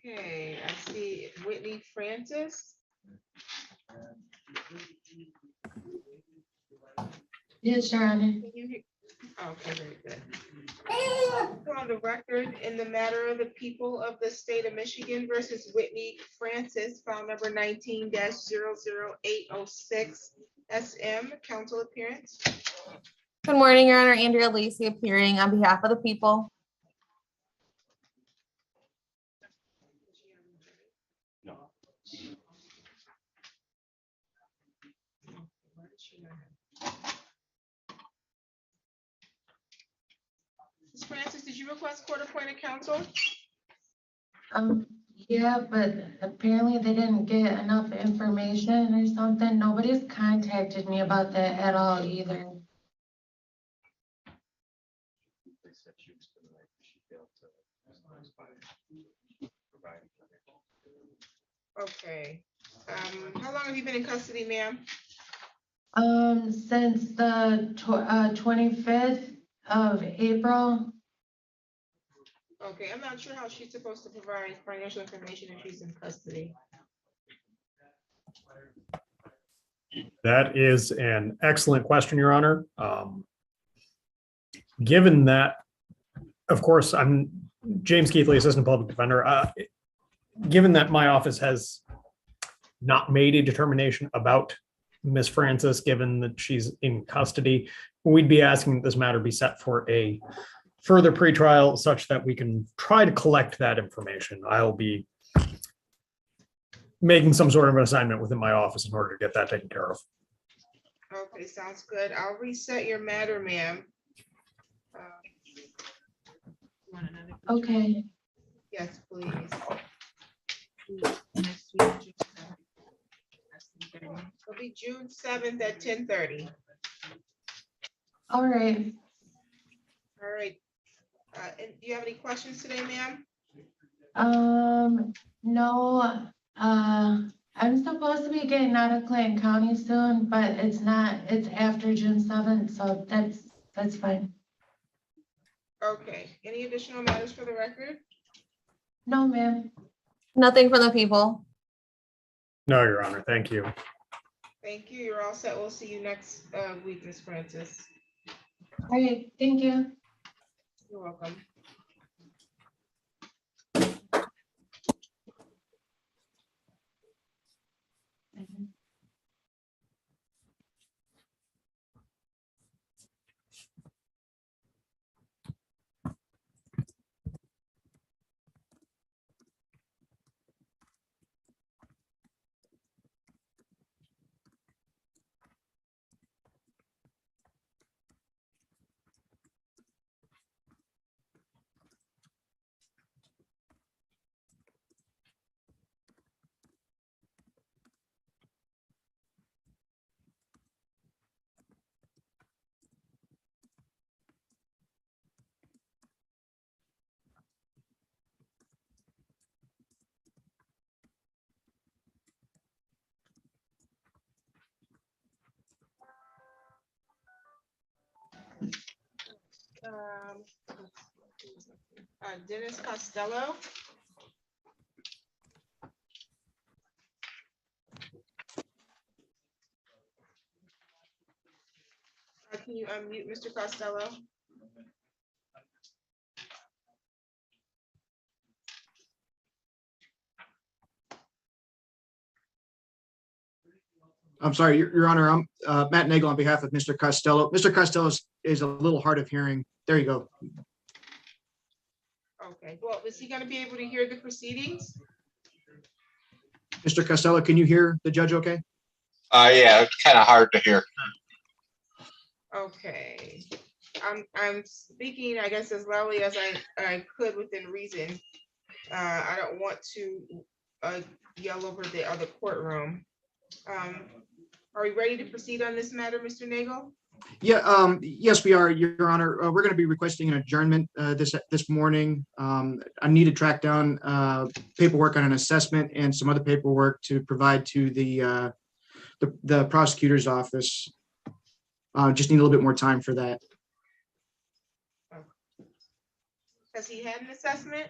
Okay, I see Whitney Francis. Yes, Your Honor. Can you hear? Okay, very good. On the record in the matter of the people of the state of Michigan versus Whitney Francis, file number 19-00806 SM, council appearance. Good morning, Your Honor. Andrea Lacey appearing on behalf of the people. Ms. Francis, did you request court-appointed counsel? Yeah, but apparently they didn't get enough information or something. Nobody's contacted me about that at all either. Okay. How long have you been in custody, ma'am? Since the 25th of April. Okay, I'm not sure how she's supposed to provide financial information if she's in custody. That is an excellent question, Your Honor. Given that, of course, I'm James Keithley, Assistant Public Defender. Given that my office has not made a determination about Ms. Francis, given that she's in custody, we'd be asking that this matter be set for a further pretrial such that we can try to collect that information. I'll be making some sort of an assignment within my office in order to get that taken care of. Okay, sounds good. I'll reset your matter, ma'am. Okay. Yes, please. It'll be June 7th at 10:30. All right. All right. And do you have any questions today, ma'am? No, I'm supposed to be getting out of Clayton County soon, but it's not, it's after June 7th, so that's fine. Okay. Any additional matters for the record? No, ma'am. Nothing from the people. No, Your Honor. Thank you. Thank you. You're all set. We'll see you next week, Ms. Francis. All right, thank you. You're welcome. Dennis Costello. Can you unmute Mr. Costello? I'm sorry, Your Honor, I'm Matt Nagel on behalf of Mr. Costello. Mr. Costello is a little hard of hearing. There you go. Okay, well, is he going to be able to hear the proceedings? Mr. Costello, can you hear the judge okay? Yeah, it's kind of hard to hear. Okay, I'm speaking, I guess, as loudly as I could within reason. I don't want to yell over the other courtroom. Are we ready to proceed on this matter, Mr. Nagel? Yeah, yes, we are, Your Honor. We're going to be requesting an adjournment this morning. I need to track down paperwork on an assessment and some other paperwork to provide to the prosecutor's office. Just need a little bit more time for that. Has he had an assessment?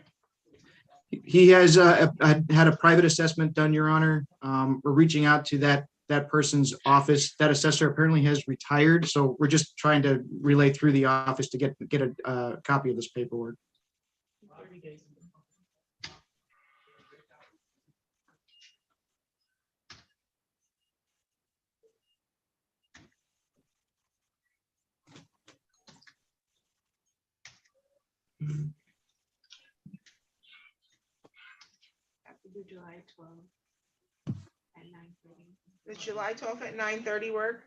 He has had a private assessment done, Your Honor. We're reaching out to that person's office. That assessor apparently has retired, so we're just trying to relay through the office to get a copy of this paperwork. July 12th at 9:30. Does July 12th at 9:30 work?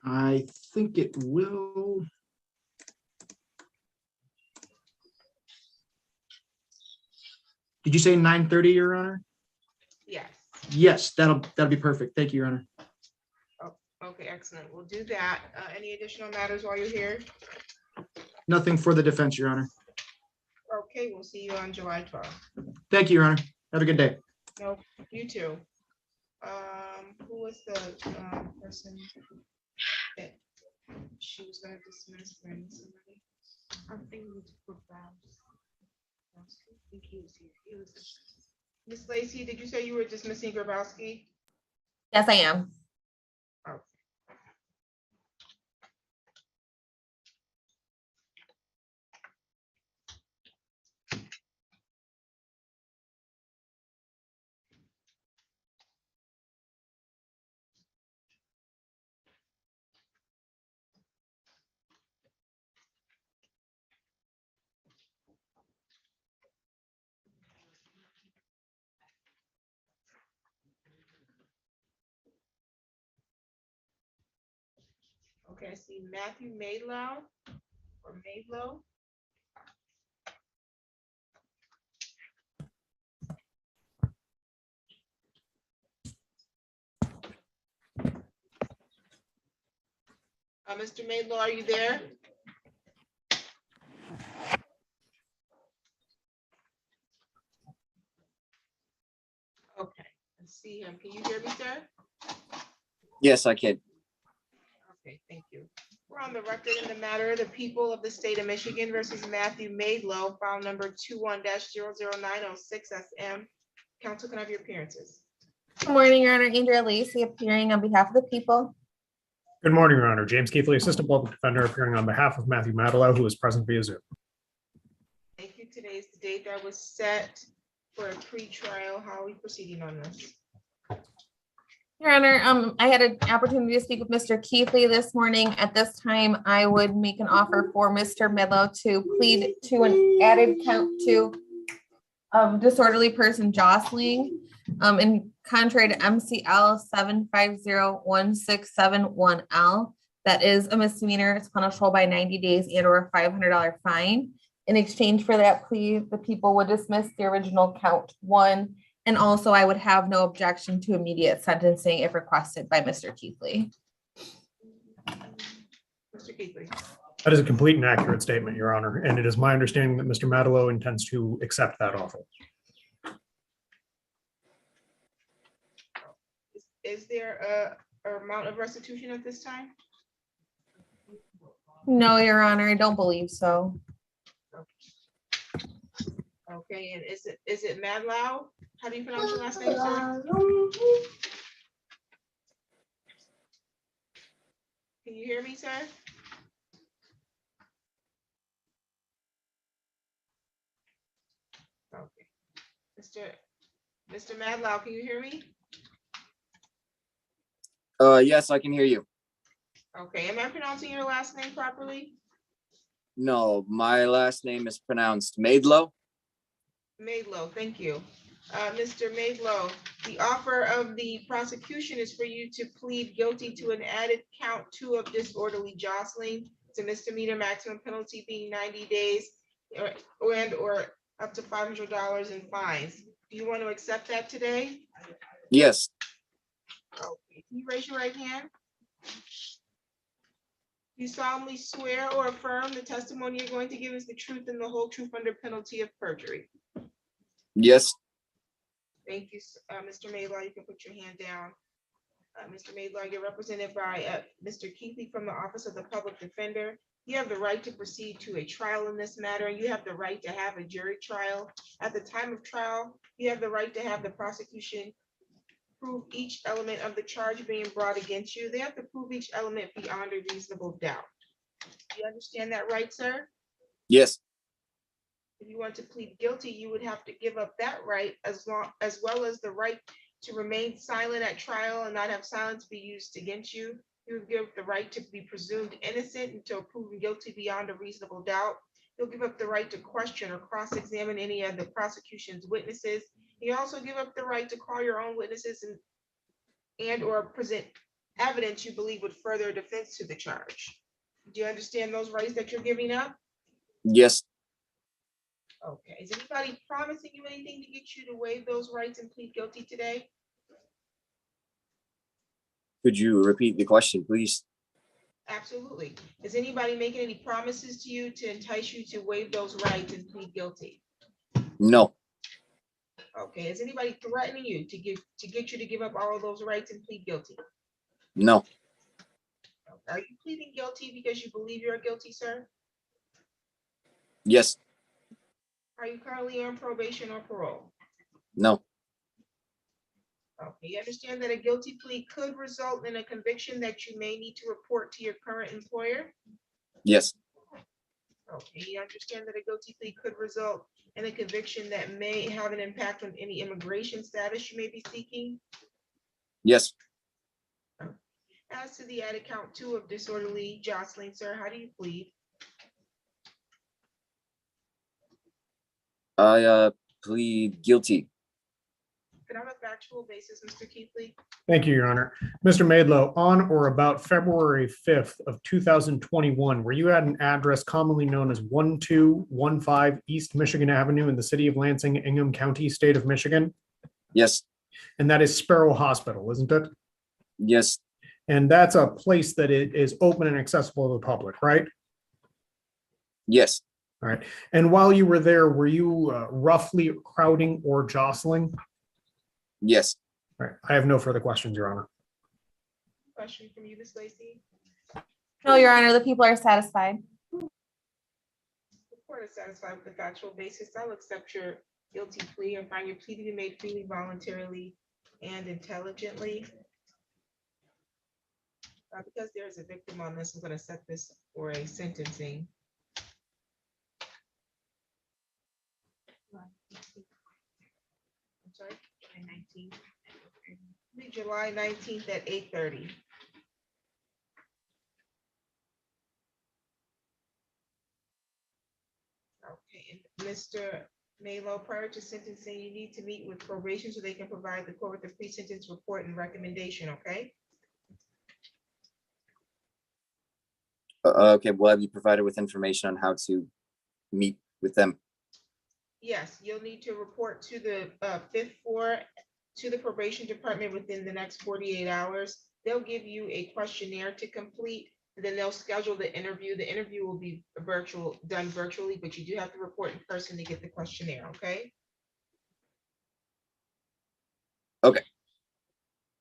I think it will. Did you say 9:30, Your Honor? Yes. Yes, that'll be perfect. Thank you, Your Honor. Okay, excellent. We'll do that. Any additional matters while you're here? Nothing for the defense, Your Honor. Okay, we'll see you on July 12th. Thank you, Your Honor. Have a good day. No, you too. Who was the person that she was gonna dismiss? Somebody? I'm thinking for Browns. I think he was here. He was. Miss Lacy, did you say you were dismissing Grabowski? Yes, I am. Oh. Okay, I see Matthew Maidlow or Maidlow. Mr. Maidlow, are you there? Okay, I see him. Can you hear me, sir? Yes, I can. Okay, thank you. We're on the record in the matter of the people of the state of Michigan versus Matthew Maidlow, file number 21-00906 SM. Council, can I have your appearances? Good morning, Your Honor. Andrea Lacy appearing on behalf of the people. Good morning, Your Honor. James Keithley, Assistant Public Defender, appearing on behalf of Matthew Madalow, who is present via Zoom. Thank you. Today is the date that was set for a pre-trial. How are we proceeding on this? Your Honor, I had an opportunity to speak with Mr. Keithley this morning. At this time, I would make an offer for Mr. Midlow to plead to an added count to disorderly person jostling. In contrary to MCL 7501671L, that is a misdemeanor. It's punishable by 90 days and or a $500 fine. In exchange for that plea, the people would dismiss the original count 1. And also I would have no objection to immediate sentencing if requested by Mr. Keithley. Mr. Keithley. That is a complete and accurate statement, Your Honor, and it is my understanding that Mr. Madalow intends to accept that offer. Is there a amount of restitution at this time? No, Your Honor, I don't believe so. Okay, and is it Madlow? How do you pronounce your last name, sir? Can you hear me, sir? Okay. Mr. Madlow, can you hear me? Yes, I can hear you. Okay, am I pronouncing your last name properly? No, my last name is pronounced Maidlow. Maidlow, thank you. Mr. Maidlow, the offer of the prosecution is for you to plead guilty to an added count 2 of disorderly jostling. It's a misdemeanor, maximum penalty being 90 days or up to $500 in fines. Do you want to accept that today? Yes, Okay, can you raise your right hand? You solemnly swear or affirm the testimony you're going to give is the truth and the whole truth under penalty of perjury. yes, Thank you, Mr. Maylaw. You can put your hand down. Mr. Maylaw, you're represented by Mr. Keithley from the Office of the Public Defender. You have the right to proceed to a trial in this matter. You have the right to have a jury trial. At the time of trial, you have the right to have the prosecution prove each element of the charge being brought against you. They have to prove each element beyond a reasonable doubt. Do you understand that right, sir? yes, If you want to plead guilty, you would have to give up that right as well as the right to remain silent at trial and not have silence be used against you. You would give the right to be presumed innocent until proven guilty beyond a reasonable doubt. You'll give up the right to question or cross-examine any of the prosecution's witnesses. You also give up the right to call your own witnesses and or present evidence you believe would further defense to the charge. Do you understand those rights that you're giving up? yes. Okay, is anybody promising you anything to get you to waive those rights and plead guilty today? Could you repeat the question, please? Absolutely. Is anybody making any promises to you to entice you to waive those rights and plead guilty? No, Okay, is anybody threatening you to get you to give up all of those rights and plead guilty? no, Are you pleading guilty because you believe you're guilty, sir? yes, Are you currently on probation or parole? no, Okay, you understand that a guilty plea could result in a conviction that you may need to report to your current employer? yes, Okay, you understand that a guilty plea could result in a conviction that may have an impact on any immigration status you may be seeking? yes. As to the added count 2 of disorderly jostling, sir, how do you plead? I plead guilty. Could I have a factual basis, Mr. Keithley? Thank you, Your Honor. Mr. Maidlow, on or about February 5th of 2021, were you at an address commonly known as 1215 East Michigan Avenue in the city of Lansing, Ingham County, state of Michigan? Yes, And that is Sparrow Hospital, isn't it? yes, And that's a place that it is open and accessible to the public, right? yes. All right. And while you were there, were you roughly crowding or jostling? Yes. All right. I have no further questions, Your Honor. Question from you, Ms. Lacy. No, Your Honor, the people are satisfied. The court is satisfied with the factual basis. I'll accept your guilty plea and find your plea to be made freely, voluntarily, and intelligently. Because there's a victim on this, I'm going to set this for a sentencing. I'm sorry, July 19th at 8:30. Okay, and Mr. Maylow, prior to sentencing, you need to meet with probation so they can provide the court with a pre-sentence report and recommendation, okay? Okay, will I be provided with information on how to meet with them? Yes, you'll need to report to the fifth floor to the probation department within the next 48 hours. They'll give you a questionnaire to complete, and then they'll schedule the interview. The interview will be done virtually, but you do have to report in person to get the questionnaire, okay? Okay.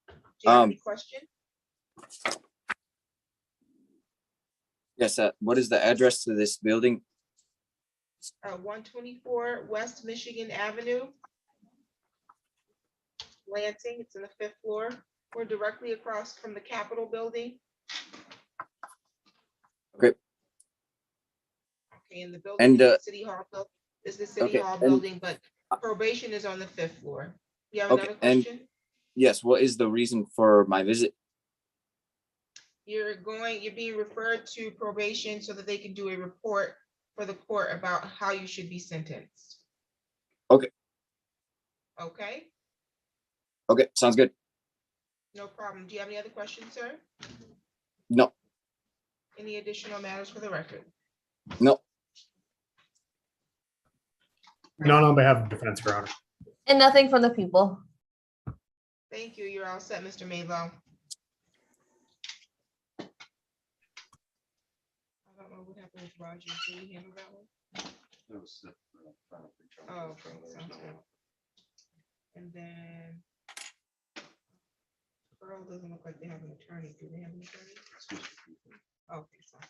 Do you have any question? Yes, what is the address to this building? 124 West Michigan Avenue, Lansing. It's in the fifth floor. We're directly across from the Capitol building. Okay. Okay, and the building And, is the City Hall, is the City okay, Hall and- building, but probation is on the fifth floor. You have Okay, another and- question? Yes, what is the reason for my visit? You're being referred to probation so that they can do a report for the court about how you should be sentenced. Okay. Okay, Okay, sounds good. no problem. Do you have any other questions, sir? No, Any additional matters for the record? no. None on behalf of defense, Your Honor. And nothing from the people. Thank you. You're all set, Mr. Madlow. I don't know what happened with Roger. Did we handle that one? Oh, okay, sounds good. And then Pearl doesn't look like they have an attorney. Do they have an attorney? Okay, sounds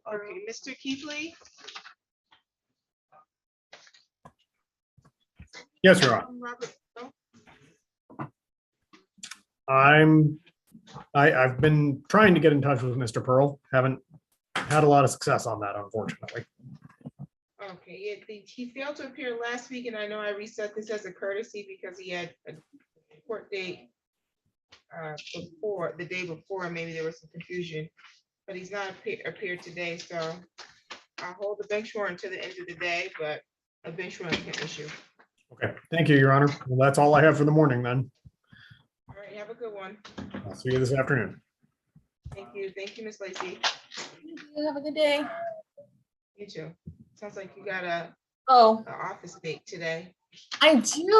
Okay, Mr. Keithley? Yes, Your Honor. Robert, no? I've been trying to get in touch with Mr. Pearl. Haven't had a lot of success on that, unfortunately. Okay, he failed to appear last week, and I know I reset this as a courtesy because he had a court date before, the day before, maybe there was some confusion, but he's not appeared today, so I'll hold the bench warrant to the end of the day, but a bench warrant can issue. Okay, thank you, Your Honor. Well, that's all I have for the morning then. All right, have a good one. I'll see you this afternoon. Thank you, Ms. Lacy. You have a good day. You too. Sounds like you got a Oh, office date today. I do.